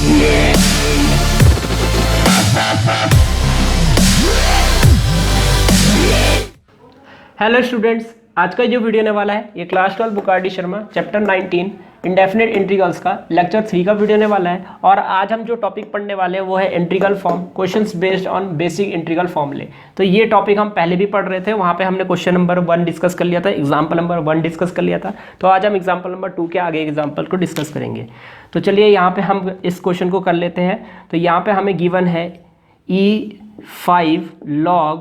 Hello students, आज का जो वीडियो होने वाला है ये class 12 book RD. Sharma chapter 19 indefinite integrals का लेक्चर 3 का वीडियो होने वाला है। और आज हम जो टॉपिक पढ़ने वाले हैं वो है integral form, questions based on basic integral फॉर्मूले। तो ये टॉपिक हम पहले भी पढ़ रहे थे, वहाँ पे हमने क्वेश्चन नंबर 1 डिस्कस कर लिया था, एग्जाम्पल नंबर 1 डिस्कस कर लिया था। तो आज हम एग्जाम्पल नंबर 2 के आगे एग्जाम्पल को डिस्कस करेंगे। तो चलिए यहाँ पे हम इस क्वेश्चन को कर लेते हैं। तो यहाँ पे हमें गिवन है E5 log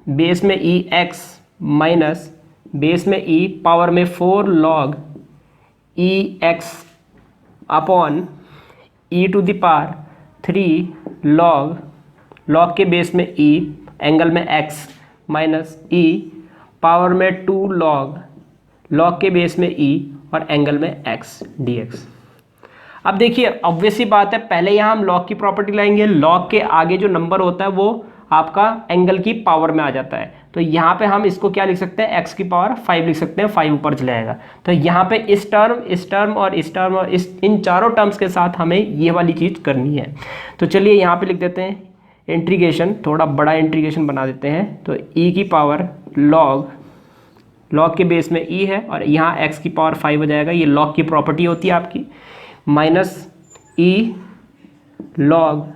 बेस में EX माइनस बेस में E पावर में 4 log EX upon E to the power 3 log के बेस में E एंगल में X माइनस E पावर में 2 log के बेस में E और एंगल में X dx। अब देखिए ऑब्वियस सी बात है, पहले यहाँ हम लॉग की प्रॉपर्टी लाएंगे। लॉग के आगे जो नंबर होता है वो आपका एंगल की पावर में आ जाता है। तो यहाँ पे हम इसको क्या लिख सकते हैं, x की पावर 5 लिख सकते हैं, 5 ऊपर चले जाएगा। तो यहाँ पे इस टर्म और इन चारों टर्म्स के साथ हमें ये वाली चीज़ करनी है। तो चलिए यहाँ पे लिख देते हैं इंटीग्रेशन, थोड़ा बड़ा इंटीग्रेशन बना देते हैं। तो e की पावर लॉग के बेस में e है और यहाँ x की पावर 5 हो जाएगा। ये लॉग की प्रॉपर्टी होती है आपकी, माइनस e लॉग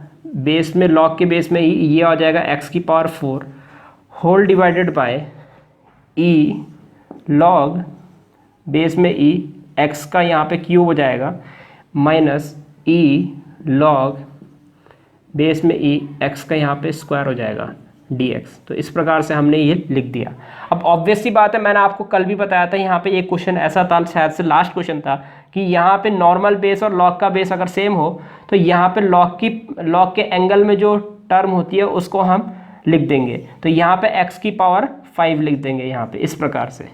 के बेस में ये आ जाएगा x की power 4 whole divided by e log base में e x का यहाँ पे क्यूब हो जाएगा माइनस e लॉग बेस में e x का यहाँ पे स्क्वायर हो जाएगा dx। तो इस प्रकार से हमने ये लिख दिया। अब ऑब्वियस सी बात है, मैंने आपको कल भी बताया था, यहाँ पे एक क्वेश्चन ऐसा था, शायद से लास्ट क्वेश्चन था, कि यहाँ पे नॉर्मल बेस और लॉग का बेस अगर सेम हो तो यहाँ पे लॉग के एंगल में जो टर्म होती है उसको हम लिख देंगे। तो यहाँ पे x की पावर 5 लिख देंगे यहाँ पे इस प्रकार से,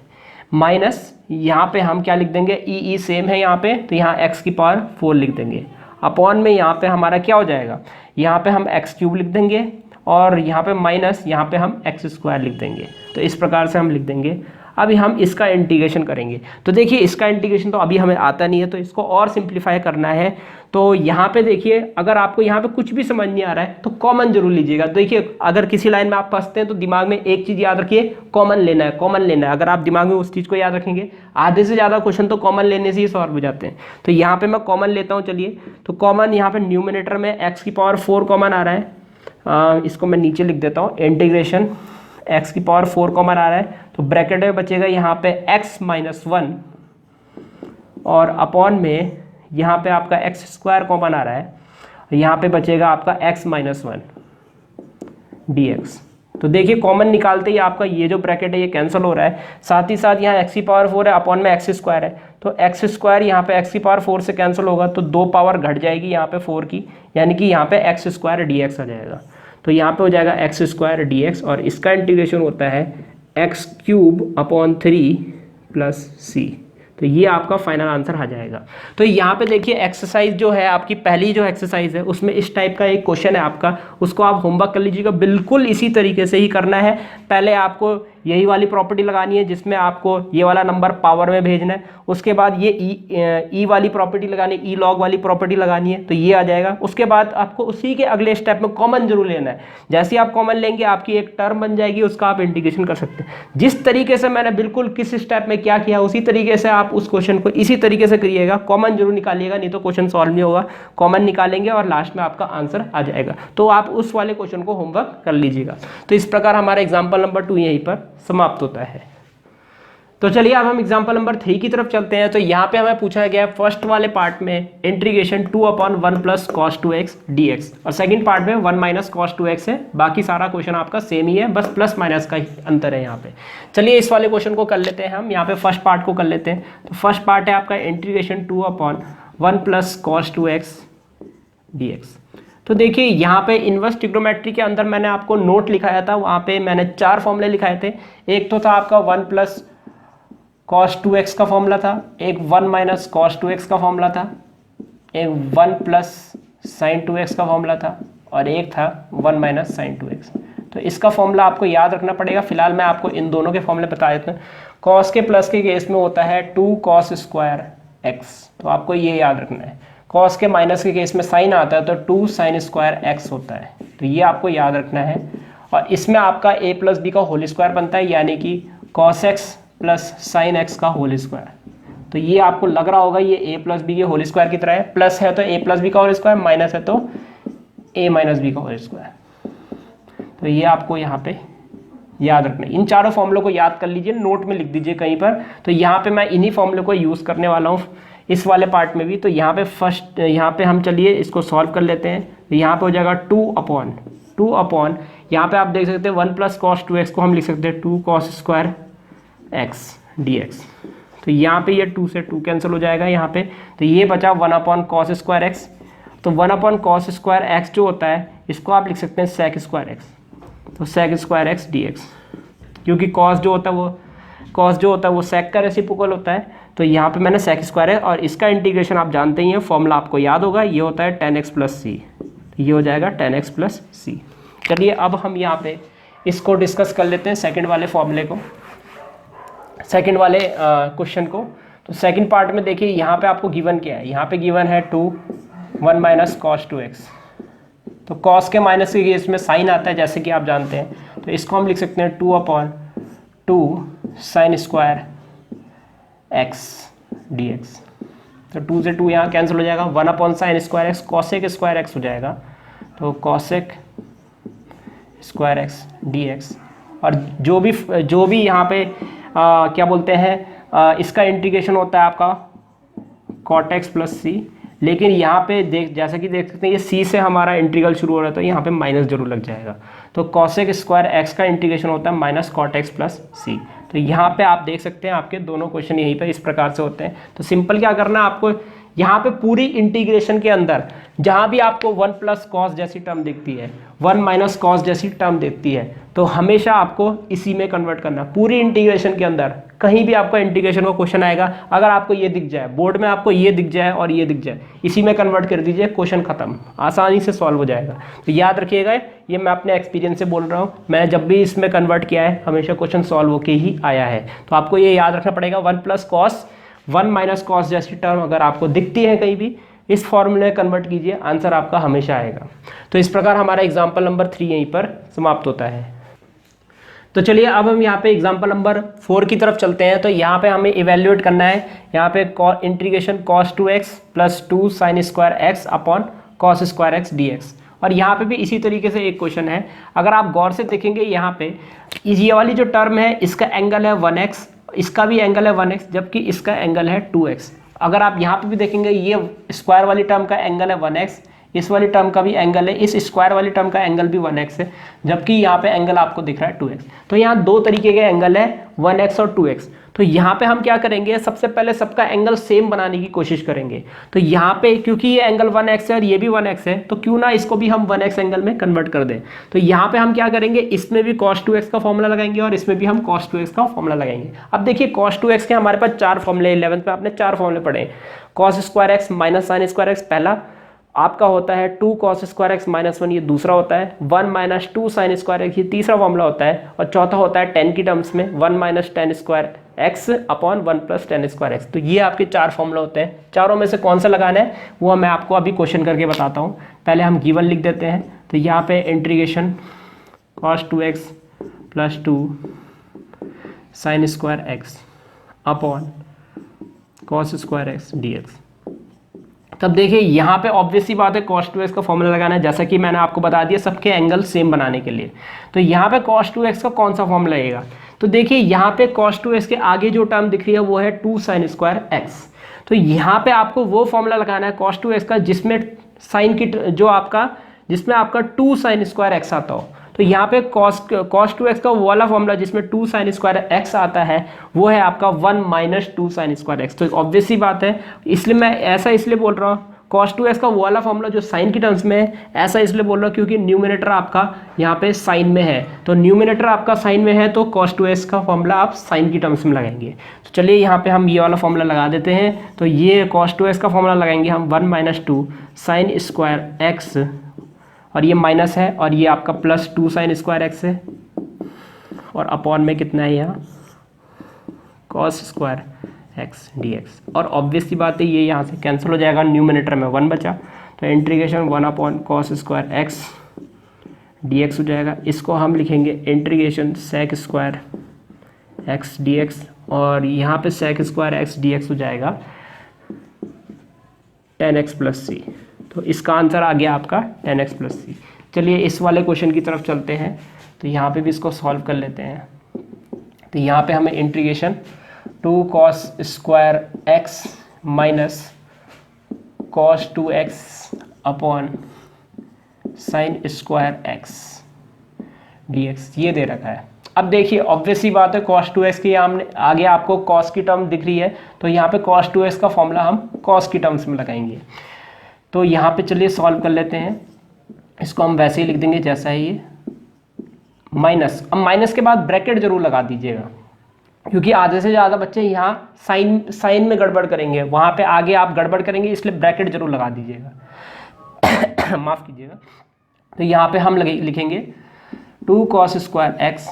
माइनस यहाँ पे हम क्या लिख देंगे, ई सेम है यहाँ पे, तो यहाँ x की पावर 4 लिख देंगे, अपॉन में यहाँ पे हमारा क्या हो जाएगा, यहाँ पे हम x क्यूब लिख देंगे और यहाँ पे माइनस यहाँ पे हम x स्क्वायर लिख देंगे। तो इस प्रकार से हम लिख देंगे। अभी हम इसका इंटीग्रेशन करेंगे। तो देखिए इसका इंटीग्रेशन तो अभी हमें आता नहीं है, तो इसको और सिंप्लीफाई करना है। तो यहाँ पे देखिए, अगर आपको यहाँ पे कुछ भी समझ नहीं आ रहा है तो कॉमन जरूर लीजिएगा। देखिए अगर किसी लाइन में आप फंसते हैं तो दिमाग में एक चीज़ याद रखिए, कॉमन लेना है। अगर आप दिमाग में उस चीज़ को याद रखेंगे, आधे से ज़्यादा क्वेश्चन तो कॉमन लेने से ही सॉल्व हो जाते हैं। तो यहाँ पर मैं कॉमन लेता हूँ। चलिए, तो कॉमन यहाँ पर न्यूमिनेटर में x की पावर 4 कॉमन आ रहा है, इसको मैं नीचे लिख देता हूँ, इंटीग्रेशन x की पावर 4 कॉमन आ रहा है। तो ब्रैकेट में बचेगा यहाँ पे x माइनस 1 और अपॉन में यहाँ पे आपका x स्क्वायर कॉमन आ रहा है, यहाँ पे बचेगा आपका x माइनस 1 dx। तो देखिए कॉमन निकालते ही आपका ये जो ब्रैकेट है ये कैंसिल हो रहा है, साथ ही साथ यहाँ x की पावर 4 है, अपॉन में x स्क्वायर है। तो x स्क्वायर यहाँ पे x की पावर 4 से कैंसिल होगा, तो 2 पावर घट जाएगी यहाँ पे 4 की, यानी कि यहाँ पे x स्क्वायर dx आ जाएगा। तो यहाँ पे हो जाएगा x स्क्वायर dx और इसका इंटीग्रेशन होता है x cube upon 3 plus c। तो ये आपका फाइनल आंसर आ जाएगा। तो यहाँ पे देखिए एक्सरसाइज जो है आपकी, पहली जो एक्सरसाइज है उसमें इस टाइप का एक क्वेश्चन है आपका, उसको आप होमवर्क कर लीजिएगा। बिल्कुल इसी तरीके से ही करना है। पहले आपको यही वाली प्रॉपर्टी लगानी है जिसमें आपको ये वाला नंबर पावर में भेजना है, उसके बाद ये ई वाली प्रॉपर्टी लगानी है, ई लॉग वाली प्रॉपर्टी लगानी है, तो ये आ जाएगा। उसके बाद आपको उसी के अगले स्टेप में कॉमन जरूर लेना है। जैसे ही आप कॉमन लेंगे आपकी एक टर्म बन जाएगी, उसका आप इंटीग्रेशन कर सकते हैं। जिस तरीके से मैंने बिल्कुल किस स्टेप में क्या किया उसी तरीके से आप उस क्वेश्चन को इसी तरीके से करिएगा। कॉमन जरूर निकालिएगा, नहीं तो क्वेश्चन सॉल्व नहीं होगा। कॉमन निकालेंगे और लास्ट में आपका आंसर आ जाएगा। तो आप उस वाले क्वेश्चन को होमवर्क कर लीजिएगा। तो इस प्रकार हमारा एग्जाम्पल नंबर 2 यहीं पर समाप्त होता है। तो चलिए अब हम एग्जाम्पल नंबर 3 की तरफ चलते हैं। तो यहाँ पे हमें पूछा गया है फर्स्ट वाले पार्ट में integration 2/1 plus cos 2x dx और सेकंड पार्ट में 1 माइनस कॉस 2x है। बाकी सारा क्वेश्चन आपका सेम ही है, बस प्लस माइनस का ही अंतर है यहाँ पे। चलिए इस वाले क्वेश्चन को कर लेते हैं हम। यहाँ पे फर्स्ट पार्ट को कर लेते हैं। तो फर्स्ट पार्ट है आपका integration 2/1 plus cos 2x dx। तो देखिए यहाँ पे इन्वर्स ट्रिग्नोमेट्री के अंदर मैंने आपको नोट लिखाया था, वहाँ पे मैंने 4 फॉर्मूले लिखाए थे। एक तो था आपका 1 प्लस कॉस 2x का फॉर्मूला था, एक 1 माइनस कॉस 2x का फॉर्मूला था, एक 1 प्लस साइन 2x का फॉर्मूला था और एक था 1 माइनस साइन 2x। तो इसका फॉर्मूला आपको याद रखना पड़ेगा। फिलहाल मैं आपको इन दोनों के फॉर्मूले बता देता हूँ। कॉस के प्लस के केस में होता है 2 कॉस स्क्वायर x, तो आपको ये याद रखना है। कॉस के माइनस के केस में साइन आता है तो 2 साइन स्क्वायर एक्स होता है, तो ये आपको याद रखना है। और इसमें आपका a प्लस बी का होल स्क्वायर बनता है, यानी कि cos x plus sine x का होल स्क्वायर। तो ये आपको लग रहा होगा ये a प्लस बी के होल स्क्वायर की तरह है, प्लस है तो a प्लस बी का होल स्क्वायर, माइनस है तो a माइनस बी का होल स्क्वायर। तो ये आपको यहाँ पे याद रखना है। इन चारों फॉर्मूलों को याद कर लीजिए, नोट में लिख दीजिए कहीं पर। तो यहाँ पे मैं इन्हीं फॉर्मूले को यूज़ करने वाला हूँ इस वाले पार्ट में भी। तो यहाँ पे फर्स्ट, यहाँ पे हम चलिए इसको सॉल्व कर लेते हैं। तो यहाँ पे हो जाएगा 2 अपॉन यहाँ पे आप देख सकते हैं 1 प्लस कॉस 2x को हम लिख सकते हैं 2 कॉस स्क्वायर एक्स dx। तो यहाँ पे ये 2 से 2 कैंसिल हो जाएगा यहाँ पे, तो ये बचा 1 अपॉन कॉस स्क्वायर एक्स। तो 1 अपॉन कॉस स्क्वायर एक्स जो होता है इसको आप लिख सकते हैं सेक स्क्वायर एक्स, तो सेक स्क्वायर एक्स dx, क्योंकि कॉस जो होता है वो सेक का रेसिप्रोकल होता है। तो यहाँ पे मैंने सेक स्क्वायर है, और इसका इंटीग्रेशन आप जानते ही हैं, फॉर्मूला आपको याद होगा, ये होता है tan x प्लस सी, ये हो जाएगा tan x प्लस सी। चलिए अब हम यहाँ पे इसको डिस्कस कर लेते हैं सेकंड वाले फॉर्मूले को, सेकंड वाले क्वेश्चन को। तो सेकंड पार्ट में देखिए यहाँ पे आपको गिवन क्या है, यहाँ पे गिवन है 1 माइनस कॉस 2x। तो कॉस के माइनस के केस में साइन आता है जैसे कि आप जानते हैं, तो इसको हम लिख सकते हैं 2 upon 2 sine square x dx। तो 2 से 2 यहाँ कैंसिल हो जाएगा, 1 upon sine square x cosec square x हो जाएगा, तो कॉसेक स्क्वायर एक्स dx। और जो भी यहाँ पे क्या बोलते हैं इसका इंटीग्रेशन होता है आपका कॉट एक्स प्लस सी। लेकिन यहाँ पे जैसा कि देख सकते हैं ये c से हमारा इंटीग्रल शुरू हो रहा है, तो यहाँ पे माइनस जरूर लग जाएगा। तो कॉसेक स्क्वायर एक्स का इंटीग्रेशन होता है माइनस कॉट एक्स प्लस सी। तो यहाँ पे आप देख सकते हैं आपके दोनों क्वेश्चन यहीं पे इस प्रकार से होते हैं। तो सिंपल क्या करना है आपको, यहाँ पे पूरी इंटीग्रेशन के अंदर जहाँ भी आपको 1 प्लस कॉस जैसी टर्म दिखती है, 1 माइनस कॉस जैसी टर्म दिखती है, तो हमेशा आपको इसी में कन्वर्ट करना। पूरी इंटीग्रेशन के अंदर कहीं भी आपका इंटीग्रेशन का क्वेश्चन आएगा, अगर आपको ये दिख जाए बोर्ड में, आपको ये दिख जाए और ये दिख जाए, इसी में कन्वर्ट कर दीजिए, क्वेश्चन खत्म, आसानी से सॉल्व हो जाएगा। तो याद रखिएगा, ये मैं अपने एक्सपीरियंस से बोल रहा हूँ, मैंने जब भी इसमें कन्वर्ट किया है हमेशा क्वेश्चन सॉल्व होके ही आया है। तो आपको ये याद रखना पड़ेगा, 1 प्लस कॉस 1 माइनस कॉस जैसी टर्म अगर आपको दिखती है कहीं भी, इस फॉर्मूले में कन्वर्ट कीजिए, आंसर आपका हमेशा आएगा। तो इस प्रकार हमारा एग्जाम्पल नंबर 3 यहीं पर समाप्त होता है। तो चलिए अब हम यहाँ पे एग्जाम्पल नंबर 4 की तरफ चलते हैं। तो यहाँ पे हमें इवेल्युएट करना है, यहाँ पे integration cos 2x plus 2 sine square x upon cos square x dx। और यहाँ पे भी इसी तरीके से एक क्वेश्चन है, अगर आप गौर से देखेंगे यहाँ पे ये वाली जो टर्म है इसका एंगल है 1x, इसका भी एंगल है 1x, जबकि इसका एंगल है 2x। अगर आप यहाँ पे भी देखेंगे ये स्क्वायर वाली टर्म का एंगल है 1x, इस वाली टर्म का भी एंगल है, इस स्क्वायर वाली टर्म का एंगल भी 1x है, जबकि यहाँ पे एंगल आपको दिख रहा है 2x। तो यहाँ दो तरीके के एंगल है 1x और 2x। तो यहाँ पे हम क्या करेंगे, सबसे पहले सबका एंगल सेम बनाने की कोशिश करेंगे। तो यहाँ पे क्योंकि ये एंगल 1x है और ये भी 1x है, तो क्यों ना इसको भी हम 1x एंगल में कन्वर्ट कर दें। तो यहाँ पे हम क्या करेंगे, इसमें भी cos 2x का फॉर्मूला लगाएंगे और इसमें भी हम cos 2x का फॉर्मूला लगाएंगे। अब देखिए cos 2x के हमारे पास 4 फॉर्मूले, 11th में आपने 4 फॉर्मूले पढ़े। cos square x minus sine square x पहला आपका होता है, 2 cos स्क्वायर एक्स माइनस 1 ये दूसरा होता है, 1 माइनस 2 साइन स्क्वायर एक्स ये तीसरा फॉर्मूला होता है, और चौथा होता है tan की टर्म्स में 1 minus tan square x upon 1 plus tan square x. तो ये आपके 4 फॉर्मूला होते हैं। चारों में से कौन सा लगाना है वो मैं आपको अभी क्वेश्चन करके बताता हूँ। पहले हम गिवन लिख देते हैं। तो यहाँ पे integration cos 2x plus 2 sine square x upon cos square x dx। तब देखिए यहाँ पे ऑब्वियस सी बात है cos 2x का फॉर्मूला लगाना है, जैसा कि मैंने आपको बता दिया सबके एंगल सेम बनाने के लिए। तो यहाँ पे cos 2x का कौन सा फॉर्मूला लगेगा, तो देखिए यहाँ पे cos 2x के आगे जो टर्म दिख रही है वो है 2 साइन स्क्वायर एक्स। तो यहाँ पे आपको वो फॉर्मूला लगाना है cos 2x का जिसमें साइन की जो आपका जिसमें आपका 2 साइन स्क्वायर एक्स आता हो। तो यहाँ पे cos 2x का वो वाला फॉर्मूला जिसमें 2 साइन स्क्वायर एक्स आता है वो है आपका 1 माइनस 2 साइन स्क्वायर एक्स। तो ऑब्वियस सी बात है, इसलिए मैं ऐसा इसलिए बोल रहा हूँ cos 2x का वो वाला फॉर्मूला जो साइन की टर्म्स में है, ऐसा इसलिए बोल रहा हूँ क्योंकि न्यूमिनेटर आपका यहाँ पे साइन में है। तो न्यूमिनेटर आपका साइन में है तो cos 2x का फॉर्मूला आप साइन की टर्म्स में लगाएंगे। तो चलिए यहाँ पे हम ये वाला फॉर्मूला लगा देते हैं। तो ये cos 2x का फॉर्मूला लगाएंगे हम 1 माइनस 2 साइन स्क्वायर एक्स, और ये माइनस है और ये आपका प्लस 2 साइन स्क्वायर एक्स है, और अपॉन में कितना है यहाँ cos square x D x. और ऑब्वियस सी बात है ये यहाँ से कैंसिल हो जाएगा, न्यूमरेटर में 1 बचा, तो integration 1/cos² x D x हो जाएगा। इसको हम लिखेंगे integration sec² x D x, और यहाँ पे sec² एक्स डी एक्स हो जाएगा 10x + c। तो इसका आंसर आ गया आपका 10x + c। चलिए इस वाले क्वेश्चन की तरफ चलते हैं, तो यहाँ पे भी इसको सॉल्व कर लेते हैं। तो यहाँ पे हमें integration 2cos² x minus cos 2x upon sin² x dx ये दे रखा है। अब देखिए ऑब्वियस सी बात है cos 2x के हमने आगे आपको cos की टर्म दिख रही है, तो यहाँ पे cos 2x का फॉर्मूला हम cos की टर्म्स में लगाएंगे। तो यहाँ पे चलिए सॉल्व कर लेते हैं। इसको हम वैसे ही लिख देंगे जैसा है ये, माइनस। अब माइनस के बाद ब्रैकेट जरूर लगा दीजिएगा, क्योंकि आधे से ज़्यादा बच्चे यहाँ साइन में गड़बड़ करेंगे, वहाँ पे आगे आप गड़बड़ करेंगे, इसलिए ब्रैकेट जरूर लगा दीजिएगा। माफ़ कीजिएगा। तो यहाँ पे हम लिखेंगे 2cos² x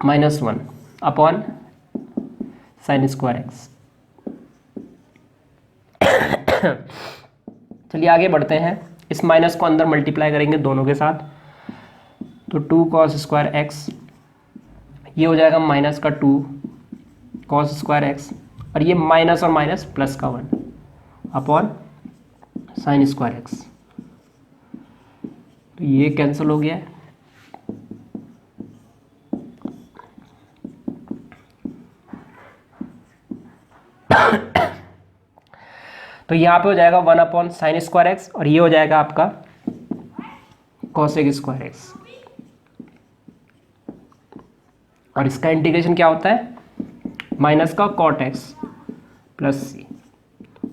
minus 1 upon sin² x। चलिए आगे बढ़ते हैं। इस माइनस को अंदर मल्टीप्लाई करेंगे दोनों के साथ, तो 2cos² x ये हो जाएगा माइनस का 2 cos² x, और ये माइनस और माइनस प्लस का 1 अपॉन sin² x। तो ये कैंसिल हो गया है। तो यहाँ पे हो जाएगा 1/sin² x, और ये हो जाएगा आपका cosec² x। और इसका इंटीग्रेशन क्या होता है, माइनस का cot x + c।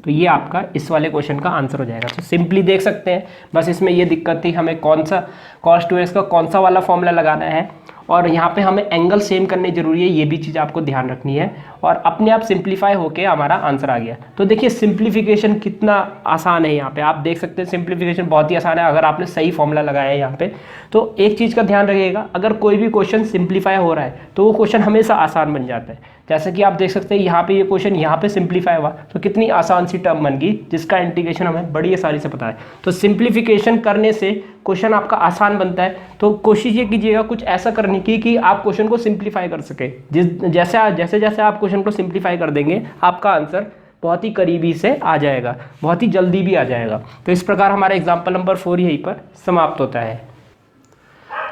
तो ये आपका इस वाले क्वेश्चन का आंसर हो जाएगा। तो सिंपली देख सकते हैं, बस इसमें ये दिक्कत थी हमें कौन सा cos 2x का कौन सा वाला फॉर्मूला लगाना है, और यहाँ पे हमें एंगल सेम करने जरूरी है, ये भी चीज़ आपको ध्यान रखनी है, और अपने आप सिंप्लीफाई होके हमारा आंसर आ गया। तो देखिए सिंप्लीफिकेशन कितना आसान है, यहाँ पे आप देख सकते हैं सिंप्लीफिकेशन बहुत ही आसान है अगर आपने सही फॉर्मूला लगाया है यहाँ पे। तो एक चीज़ का ध्यान रखिएगा, अगर कोई भी क्वेश्चन सिंप्लीफाई हो रहा है तो वो क्वेश्चन हमेशा आसान बन जाता है। जैसे कि आप देख सकते हैं यहाँ पे ये क्वेश्चन यहाँ पे सिंप्लीफाई हुआ, तो कितनी आसान सी टर्म बन गई जिसका इंटीग्रेशन हमें बड़ी आसानी से पता है। तो सिंप्लीफिकेशन करने से क्वेश्चन आपका आसान बनता है। तो कोशिश ये कीजिएगा कुछ ऐसा करने की कि आप क्वेश्चन को सिंप्लीफाई कर सके। जैसे जैसे आप क्वेश्चन को सिंप्लीफाई कर देंगे आपका आंसर बहुत ही करीबी से आ जाएगा, बहुत ही जल्दी भी आ जाएगा। तो इस प्रकार हमारा एग्जाम्पल नंबर 4 यहीं पर समाप्त होता है।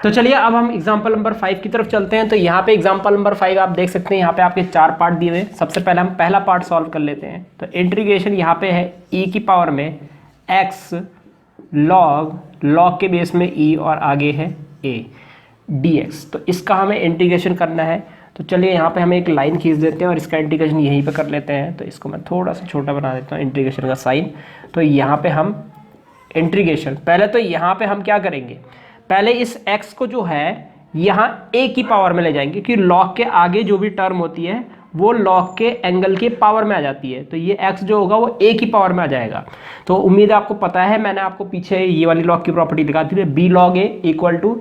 तो चलिए अब हम एग्जाम्पल नंबर 5 की तरफ चलते हैं। तो यहाँ पे एग्जाम्पल नंबर 5 आप देख सकते हैं, यहाँ पे आपके 4 पार्ट दिए हुए हैं। सबसे पहले हम पहला पार्ट सॉल्व कर लेते हैं। तो इंटीग्रेशन यहाँ पे है e⁻में x log के बेस में e और आगे है a dx। तो इसका हमें इंटीग्रेशन करना है। तो चलिए यहाँ पे हमें एक लाइन खींच देते हैं और इसका इंटीग्रेशन यहीं पे कर लेते हैं। तो इसको मैं थोड़ा सा छोटा बना देता हूँ इंटीग्रेशन का साइन। तो यहाँ पे हम इंटीग्रेशन पहले तो यहाँ पे हम क्या करेंगे, पहले इस x को जो है यहाँ a की पावर में ले जाएंगे, क्योंकि log के आगे जो भी टर्म होती है वो log के एंगल के पावर में आ जाती है। तो ये x जो होगा वो a की पावर में आ जाएगा। तो उम्मीद है आपको पता है, मैंने आपको पीछे ये वाली log की प्रॉपर्टी दिखा दी थी, b log a equal to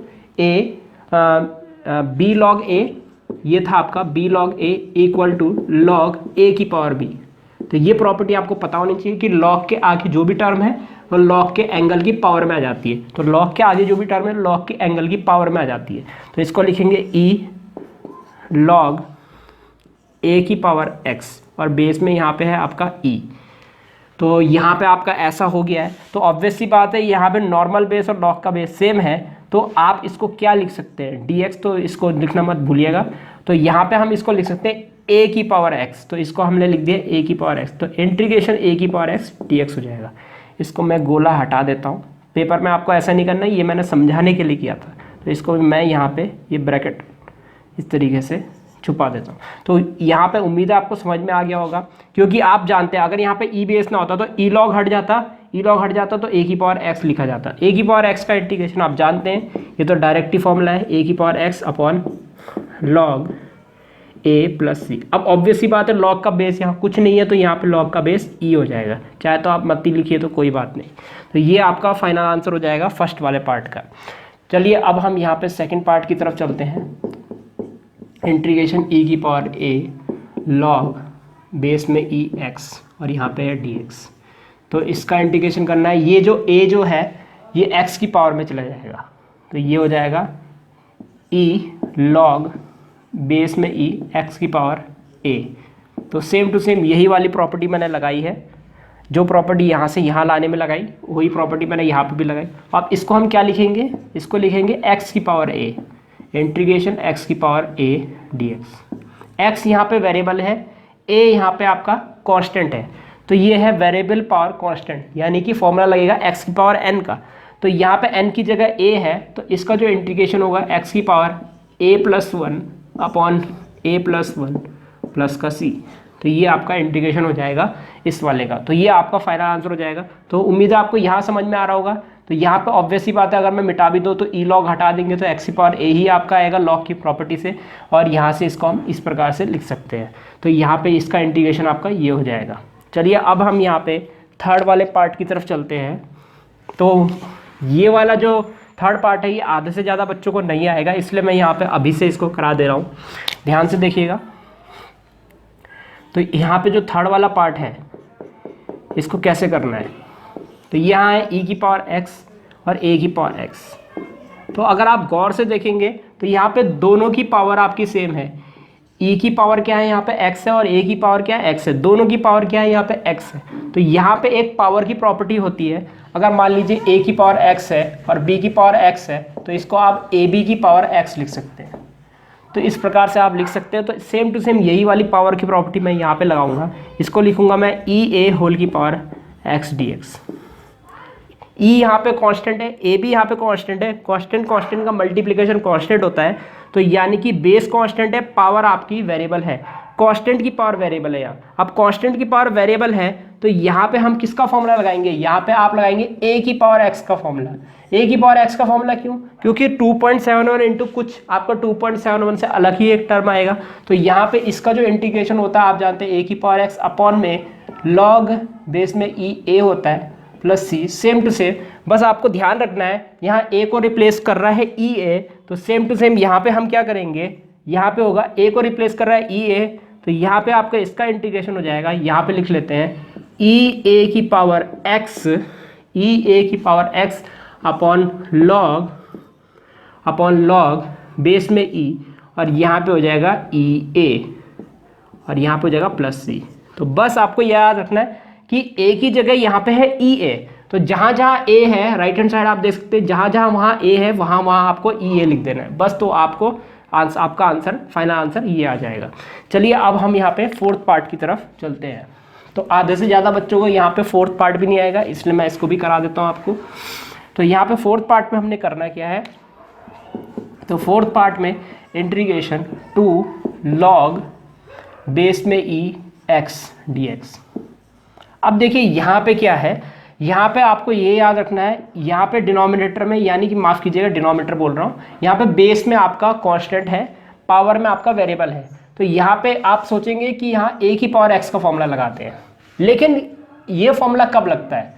b log a, ये था आपका b log a equal to log a की पावर b। तो ये प्रॉपर्टी आपको पता होनी चाहिए कि log के आगे जो भी टर्म है वो log के एंगल की पावर में आ जाती है। तो log के आगे जो भी टर्म है log के एंगल की पावर में आ जाती है। तो इसको लिखेंगे e log a की पावर x, और बेस में यहाँ पे है आपका e। तो यहाँ पे आपका ऐसा हो गया है। तो ऑब्वियस सी बात है यहाँ पे नॉर्मल बेस और log का बेस सेम है, तो आप इसको क्या लिख सकते हैं dx, तो इसको लिखना मत भूलिएगा। तो यहाँ पे हम इसको लिख सकते हैं a की पावर x, तो इसको हमने लिख दिया a की पावर x। तो इंटीग्रेशन a की पावर x dx हो जाएगा। इसको मैं गोला हटा देता हूँ, पेपर में आपको ऐसा नहीं करना, ये मैंने समझाने के लिए किया था। तो इसको भी मैं यहाँ पे ये ब्रैकेट इस तरीके से छुपा देता हूँ। तो यहाँ पे उम्मीद है आपको समझ में आ गया होगा, क्योंकि आप जानते हैं अगर यहाँ पे e बेस ना होता तो e log हट जाता तो a की पावर x लिखा जाता। a की पावर x का इंटीग्रेशन आप जानते हैं, ये तो डायरेक्ट ही फॉर्मूला है, a की power x upon log a plus c। अब ऑब्वियस सी बात है log का बेस यहाँ कुछ नहीं है, तो यहाँ पे log का बेस e हो जाएगा, चाहे तो आप मत ही लिखिए तो कोई बात नहीं। तो ये आपका फाइनल आंसर हो जाएगा फर्स्ट वाले पार्ट का। चलिए अब हम यहाँ पे सेकंड पार्ट की तरफ चलते हैं। इंटीग्रेशन e की पावर a log बेस में ई एक्स और यहाँ पे है डी एक्स। तो इसका इंटीग्रेशन करना है, ये जो a जो है ये x की पावर में चला जाएगा, तो ये हो जाएगा e लॉग बेस में e x की पावर a। तो सेम टू सेम यही वाली प्रॉपर्टी मैंने लगाई है, जो प्रॉपर्टी यहाँ से यहाँ लाने में लगाई वही प्रॉपर्टी मैंने यहाँ पे भी लगाई। अब इसको हम क्या लिखेंगे, इसको लिखेंगे x की पावर a, इंटीग्रेशन x की पावर a dx। x यहाँ पे वेरिएबल है, a यहाँ पे आपका कांस्टेंट है, तो ये है वेरिएबल पावर कांस्टेंट, यानी कि फॉर्मूला लगेगा x की पावर n का। तो यहाँ पे n की जगह a है, तो इसका जो इंटीग्रेशन होगा x की power a+1 upon a+1 plus का c। तो ये आपका इंटीग्रेशन हो जाएगा इस वाले का, तो ये आपका फाइनल आंसर हो जाएगा। तो उम्मीद है आपको यहाँ समझ में आ रहा होगा। तो यहाँ पे ऑब्वियस ही बात है, अगर मैं मिटा भी दूँ तो ई लॉग हटा देंगे तो x की पावर a ही आपका आएगा लॉग की प्रॉपर्टी से, और यहाँ से इसको हम इस प्रकार से लिख सकते हैं। तो यहाँ पे इसका इंटीग्रेशन आपका ये हो जाएगा। चलिए अब हम यहाँ पे थर्ड वाले पार्ट की तरफ चलते हैं। तो ये वाला जो थर्ड पार्ट है ये आधे से ज़्यादा बच्चों को नहीं आएगा, इसलिए मैं यहाँ पे अभी से इसको करा दे रहा हूँ, ध्यान से देखिएगा। तो यहाँ पे जो थर्ड वाला पार्ट है इसको कैसे करना है, तो यहाँ है e की पावर x और a की पावर x। तो अगर आप गौर से देखेंगे तो यहाँ पे दोनों की पावर आपकी सेम है, e की पावर क्या है यहाँ पे x है और a की पावर क्या है x है, दोनों की पावर क्या है यहाँ पे x है। तो यहाँ पे एक पावर की प्रॉपर्टी होती है, अगर मान लीजिए a की पावर x है और b की पावर x है तो इसको आप ab की पावर x लिख सकते हैं। तो इस प्रकार से आप लिख सकते हैं। तो सेम टू सेम यही वाली पावर की प्रॉपर्टी मैं यहाँ पे लगाऊंगा, इसको लिखूंगा मैं e a होल की पावर x dx। e यहाँ पे कांस्टेंट है, a भी यहाँ पे कांस्टेंट है, कांस्टेंट कांस्टेंट का मल्टीप्लिकेशन कांस्टेंट होता है, तो यानी कि बेस कांस्टेंट है, पावर आपकी वेरिएबल है, कांस्टेंट की पावर वेरिएबल है यहाँ। अब कांस्टेंट की पावर वेरिएबल है तो यहाँ पे हम किसका फॉर्मूला लगाएंगे, यहाँ पे आप लगाएंगे a की पावर x का फॉर्मूला। a की पावर x का फॉर्मूला क्यों, क्योंकि 2.71 इंटू कुछ आपका 2.71 से अलग ही एक टर्म आएगा। तो यहाँ पे इसका जो इंटीग्रेशन होता है आप जानते हैं a की पावर x अपॉन में लॉग बेस में e a होता है plus c। Same to same बस आपको ध्यान रखना है, यहाँ a को रिप्लेस कर रहा है e a, तो सेम टू सेम यहाँ पे हम क्या करेंगे, यहाँ पे होगा a को रिप्लेस कर रहा है e a, तो यहाँ पे आपका इसका इंटीग्रेशन हो जाएगा, यहाँ पे लिख लेते हैं e a की पावर x, e a की power x upon log base में e, और यहाँ पे हो जाएगा e a और यहाँ पे हो जाएगा प्लस c। तो बस आपको याद रखना है कि a की जगह यहाँ पे है e a, तो जहाँ जहाँ a है राइट हैंड साइड आप देख सकते हैं, जहाँ जहाँ वहाँ a है वहाँ वहाँ आपको e a लिख देना है बस। तो आपको आपका आंसर फाइनल आंसर ये आ जाएगा। चलिए अब हम यहाँ पे फोर्थ पार्ट की तरफ चलते हैं। तो आधे से ज़्यादा बच्चों को यहाँ पे फोर्थ पार्ट भी नहीं आएगा, इसलिए मैं इसको भी करा देता हूँ आपको। तो यहाँ पे फोर्थ पार्ट में हमने करना क्या है, तो फोर्थ पार्ट में इंटीग्रेशन टू लॉग बेस में ई एक्स डी एक्स। अब देखिए यहाँ पे क्या है, यहाँ पे आपको ये याद रखना है, यहाँ पे डिनोमिनेटर में, यानी कि माफ़ कीजिएगा डिनोमिनेटर बोल रहा हूँ, यहाँ पे बेस में आपका कांस्टेंट है, पावर में आपका वेरिएबल है। तो यहाँ पे आप सोचेंगे कि यहाँ a की पावर x का फॉर्मूला लगाते हैं, लेकिन ये फॉर्मूला कब लगता है,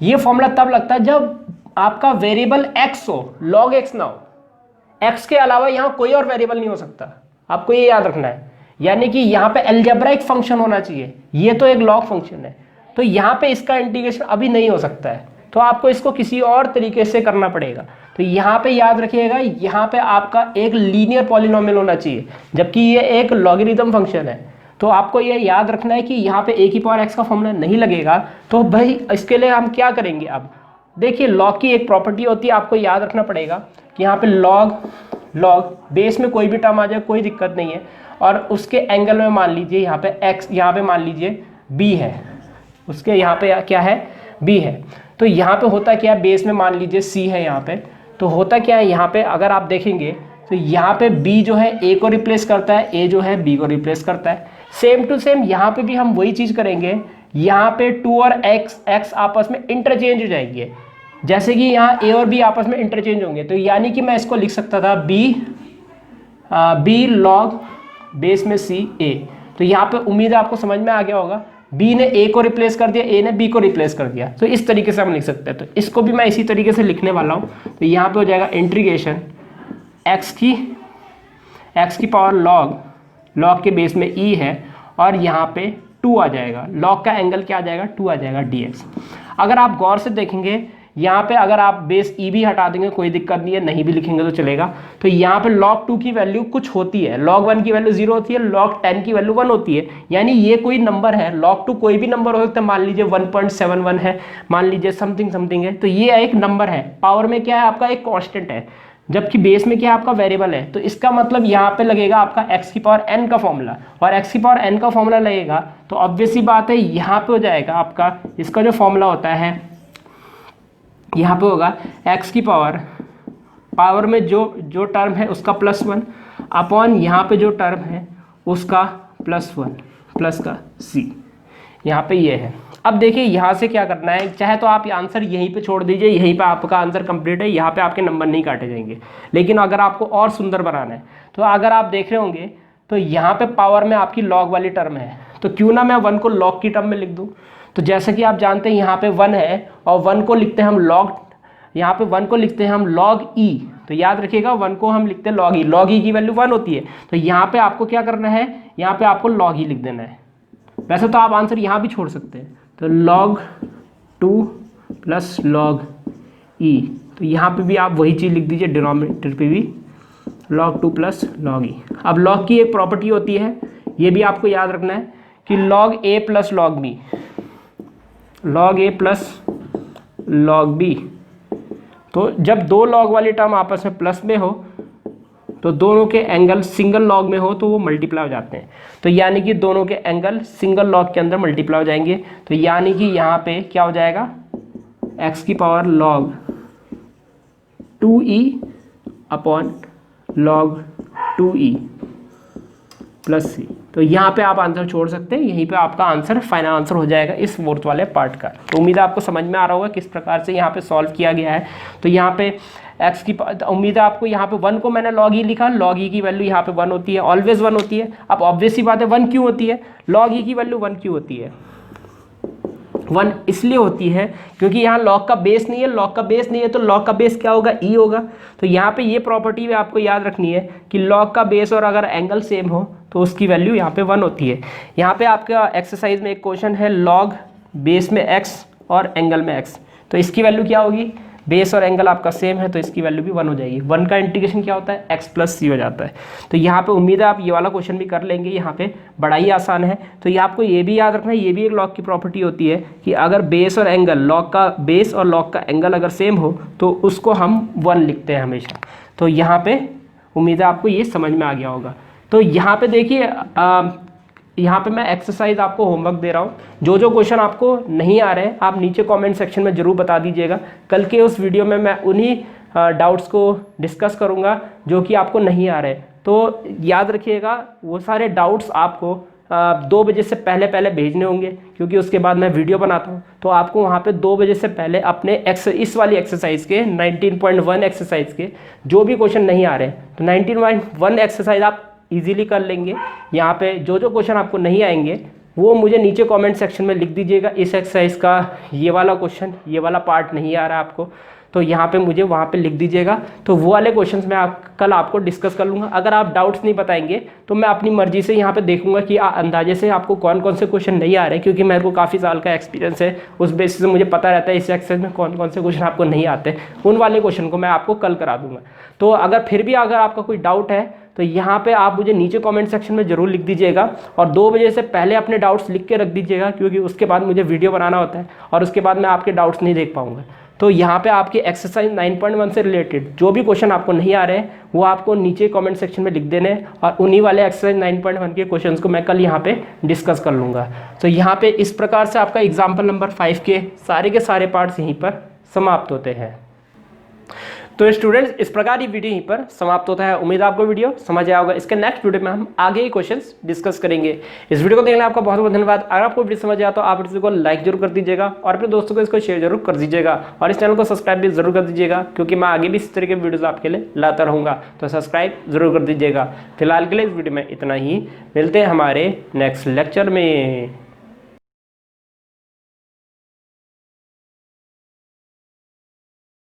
ये फॉर्मूला तब लगता है जब आपका वेरिएबल x हो, log x ना हो, x के अलावा यहाँ कोई और वेरिएबल नहीं हो सकता, आपको ये याद रखना है। यानी कि यहाँ पे अलजेब्राइक फंक्शन होना चाहिए, ये तो एक लॉग फंक्शन है, तो यहाँ पे इसका इंटीग्रेशन अभी नहीं हो सकता है, तो आपको इसको किसी और तरीके से करना पड़ेगा। तो यहाँ पे याद रखिएगा, यहाँ पे आपका एक लीनियर पॉलिनोमियल होना चाहिए, जबकि ये एक लॉगरिथम फंक्शन है। तो आपको ये याद रखना है कि यहाँ पे a की पावर x का फॉर्मूला नहीं लगेगा। तो भाई इसके लिए हम क्या करेंगे, अब देखिए लॉग की एक प्रॉपर्टी होती है, आपको याद रखना पड़ेगा कि यहाँ पे लॉग बेस में कोई भी टर्म आ जाए कोई दिक्कत नहीं है, और उसके एंगल में मान लीजिए यहाँ पे x, यहाँ पे मान लीजिए b है, उसके यहाँ पे क्या है b है। तो यहाँ पे होता क्या है, बेस में मान लीजिए c है यहाँ पे, तो होता क्या है यहाँ पे अगर आप देखेंगे तो यहाँ पे b जो है a को रिप्लेस करता है, a जो है b को रिप्लेस करता है। सेम टू सेम यहाँ पे भी हम वही चीज़ करेंगे, यहाँ पे 2 और x आपस में इंटरचेंज हो जाएंगे, जैसे कि यहाँ a और b आपस में इंटरचेंज होंगे। तो यानी कि मैं इसको लिख सकता था b लॉग बेस में c a। तो यहाँ पे उम्मीद है आपको समझ में आ गया होगा, b ने a को रिप्लेस कर दिया, a ने b को रिप्लेस कर दिया, तो इस तरीके से हम लिख सकते हैं। तो इसको भी मैं इसी तरीके से लिखने वाला हूँ। तो यहाँ पे हो जाएगा इंटीग्रेशन x की पावर लॉग के बेस में e है और यहाँ पे 2 आ जाएगा, लॉग का एंगल क्या आ जाएगा 2 आ जाएगा dx। अगर आप गौर से देखेंगे यहाँ पे अगर आप बेस ई भी हटा देंगे कोई दिक्कत नहीं है, नहीं भी लिखेंगे तो चलेगा। तो यहाँ पे log 2 की वैल्यू कुछ होती है, log 1 की वैल्यू 0 होती है, log 10 की वैल्यू 1 होती है, यानी ये कोई नंबर है। log 2 कोई भी नंबर हो सकता है, मान लीजिए 1.71 है, मान लीजिए समथिंग समथिंग है, तो ये एक नंबर है। पावर में क्या है आपका एक कॉन्स्टेंट है, जबकि बेस में क्या है आपका वेरिएबल है। तो इसका मतलब यहाँ पे लगेगा आपका x की पावर n का फॉर्मूला, और x की पावर n का फॉर्मूला लगेगा तो ऑब्वियस सी बात है यहाँ पे हो जाएगा आपका, इसका जो फॉर्मूला होता है यहाँ पे होगा x की पावर में जो टर्म है उसका +1 अपॉन यहाँ पे जो टर्म है उसका +1 प्लस का c, यहाँ पे ये है। अब देखिए यहाँ से क्या करना है, चाहे तो आप आंसर यहीं पे छोड़ दीजिए, यहीं पे आपका आंसर कंप्लीट है, यहाँ पे आपके नंबर नहीं काटे जाएंगे। लेकिन अगर आपको और सुंदर बनाना है तो अगर आप देख रहे होंगे तो यहाँ पे पावर में आपकी लॉग वाली टर्म है, तो क्यों ना मैं 1 को लॉग की टर्म में लिख दूँ। तो जैसा कि आप जानते हैं यहाँ पे 1 है और 1 को लिखते हैं हम लॉग, यहाँ पे 1 को लिखते हैं हम लॉग ई, तो याद रखिएगा 1 को हम लिखते हैं लॉग ई, लॉग ई की वैल्यू 1 होती है। तो यहाँ पे आपको क्या करना है, यहाँ पे आपको लॉग ई लिख देना है। वैसे तो आप आंसर यहाँ भी छोड़ सकते हैं, तो log 2 प्लस log e, तो यहाँ पे भी आप वही चीज़ लिख दीजिए, डिनोमिनेटर पे भी log 2 प्लस log e। अब log की एक प्रॉपर्टी होती है, ये भी आपको याद रखना है कि log a plus log b, log a plus log b, तो जब दो log वाली टर्म आपस में प्लस में हो तो दोनों के एंगल सिंगल लॉग में हो तो वो मल्टीप्लाई हो जाते हैं। तो यानी कि दोनों के एंगल सिंगल लॉग के अंदर मल्टीप्लाई हो जाएंगे। तो यानी कि यहाँ पे क्या हो जाएगा, x की power log 2e upon log 2e plus c। तो यहाँ पे आप आंसर छोड़ सकते हैं, यहीं पे आपका आंसर फाइनल आंसर हो जाएगा इस फोर्थ वाले पार्ट का। तो उम्मीद है आपको समझ में आ रहा होगा किस प्रकार से यहाँ पे सॉल्व किया गया है। तो यहाँ पे x की उम्मीद है आपको, यहाँ पे 1 को मैंने log e लिखा, log e की वैल्यू यहाँ पे 1 होती है, ऑलवेज 1 होती है। अब ऑब्वियस सी बात है 1 क्यों होती है, log e की वैल्यू 1 क्यों होती है, 1 इसलिए होती है क्योंकि यहाँ log का बेस नहीं है, log का बेस नहीं है तो log का बेस क्या होगा, e होगा। तो यहाँ पे ये प्रॉपर्टी भी आपको याद रखनी है कि log का बेस और अगर एंगल सेम हो तो उसकी वैल्यू यहाँ पे 1 होती है। यहाँ पे आपका एक्सरसाइज में एक क्वेश्चन है log बेस में x और एंगल में x, तो इसकी वैल्यू क्या होगी, बेस और एंगल आपका सेम है तो इसकी वैल्यू भी 1 हो जाएगी। 1 का इंटीग्रेशन क्या होता है, x प्लस सी हो जाता है। तो यहाँ पे उम्मीद है आप ये वाला क्वेश्चन भी कर लेंगे, यहाँ पे बड़ा ही आसान है। तो ये आपको ये भी याद रखना है, ये भी एक लॉग की प्रॉपर्टी होती है कि अगर बेस और एंगल, लॉग का बेस और लॉग का एंगल अगर सेम हो तो उसको हम 1 लिखते हैं हमेशा। तो यहाँ पे उम्मीद है आपको ये समझ में आ गया होगा। तो यहाँ पे देखिए यहाँ पे मैं एक्सरसाइज आपको होमवर्क दे रहा हूँ, जो जो क्वेश्चन आपको नहीं आ रहे हैं आप नीचे कमेंट सेक्शन में ज़रूर बता दीजिएगा। कल के उस वीडियो में मैं उन्हीं डाउट्स को डिस्कस करूँगा जो कि आपको नहीं आ रहे। तो याद रखिएगा वो सारे डाउट्स आपको 2 बजे से पहले भेजने होंगे, क्योंकि उसके बाद मैं वीडियो बनाता हूँ। तो आपको वहाँ पे 2 बजे से पहले अपने इस वाली एक्सरसाइज के 19.1 एक्सरसाइज के जो भी क्वेश्चन नहीं आ रहे तो 19.1 एक्सरसाइज आप इजीली कर लेंगे। यहाँ पे जो जो क्वेश्चन आपको नहीं आएंगे वो मुझे नीचे कमेंट सेक्शन में लिख दीजिएगा, इस एक्सरसाइज का ये वाला क्वेश्चन, ये वाला पार्ट नहीं आ रहा आपको, तो यहाँ पे मुझे वहाँ पे लिख दीजिएगा। तो वो वाले क्वेश्चंस मैं कल आपको डिस्कस कर लूँगा। अगर आप डाउट्स नहीं बताएंगे तो मैं अपनी मर्जी से यहाँ पे देखूँगा कि अंदाजे से आपको कौन कौन से क्वेश्चन नहीं आ रहे, क्योंकि मेरे को काफ़ी साल का एक्सपीरियंस है, उस बेसिस से मुझे पता रहता है इस एक्सरसाइज में कौन कौन से क्वेश्चन आपको नहीं आते। उन वाले क्वेश्चन को मैं आपको कल करा दूँगा। तो अगर फिर भी अगर आपका कोई डाउट है तो यहाँ पे आप मुझे नीचे कमेंट सेक्शन में ज़रूर लिख दीजिएगा, और 2 बजे से पहले अपने डाउट्स लिख के रख दीजिएगा, क्योंकि उसके बाद मुझे वीडियो बनाना होता है और उसके बाद मैं आपके डाउट्स नहीं देख पाऊँगा। तो यहाँ पे आपके एक्सरसाइज 9.1 से रिलेटेड जो भी क्वेश्चन आपको नहीं आ रहे हैं वो आपको नीचे कमेंट सेक्शन में लिख देने हैं, और उन्हीं वाले एक्सरसाइज 9.1 के क्वेश्चंस को मैं कल यहाँ पे डिस्कस कर लूँगा। तो यहाँ पे इस प्रकार से आपका एग्जाम्पल नंबर 5 के सारे पार्ट्स यहीं पर समाप्त होते हैं। तो स्टूडेंट्स इस प्रकार ये वीडियो यहीं पर समाप्त होता है। उम्मीद आपको वीडियो समझ आया होगा। इसके नेक्स्ट वीडियो में हम आगे ही क्वेश्चंस डिस्कस करेंगे। इस वीडियो को देखने के लिए आपका बहुत बहुत धन्यवाद। अगर आपको वीडियो समझ आया तो आप इस वीडियो को लाइक जरूर कर दीजिएगा और अपने दोस्तों को इसको शेयर जरूर कर दीजिएगा, और इस चैनल को सब्सक्राइब भी जरूर कर दीजिएगा, क्योंकि मैं आगे भी इस तरह के वीडियोज़ आपके लिए लाता रहूँगा। तो सब्सक्राइब जरूर कर दीजिएगा। फिलहाल के लिए इस वीडियो में इतना ही, मिलते हैं हमारे नेक्स्ट लेक्चर में।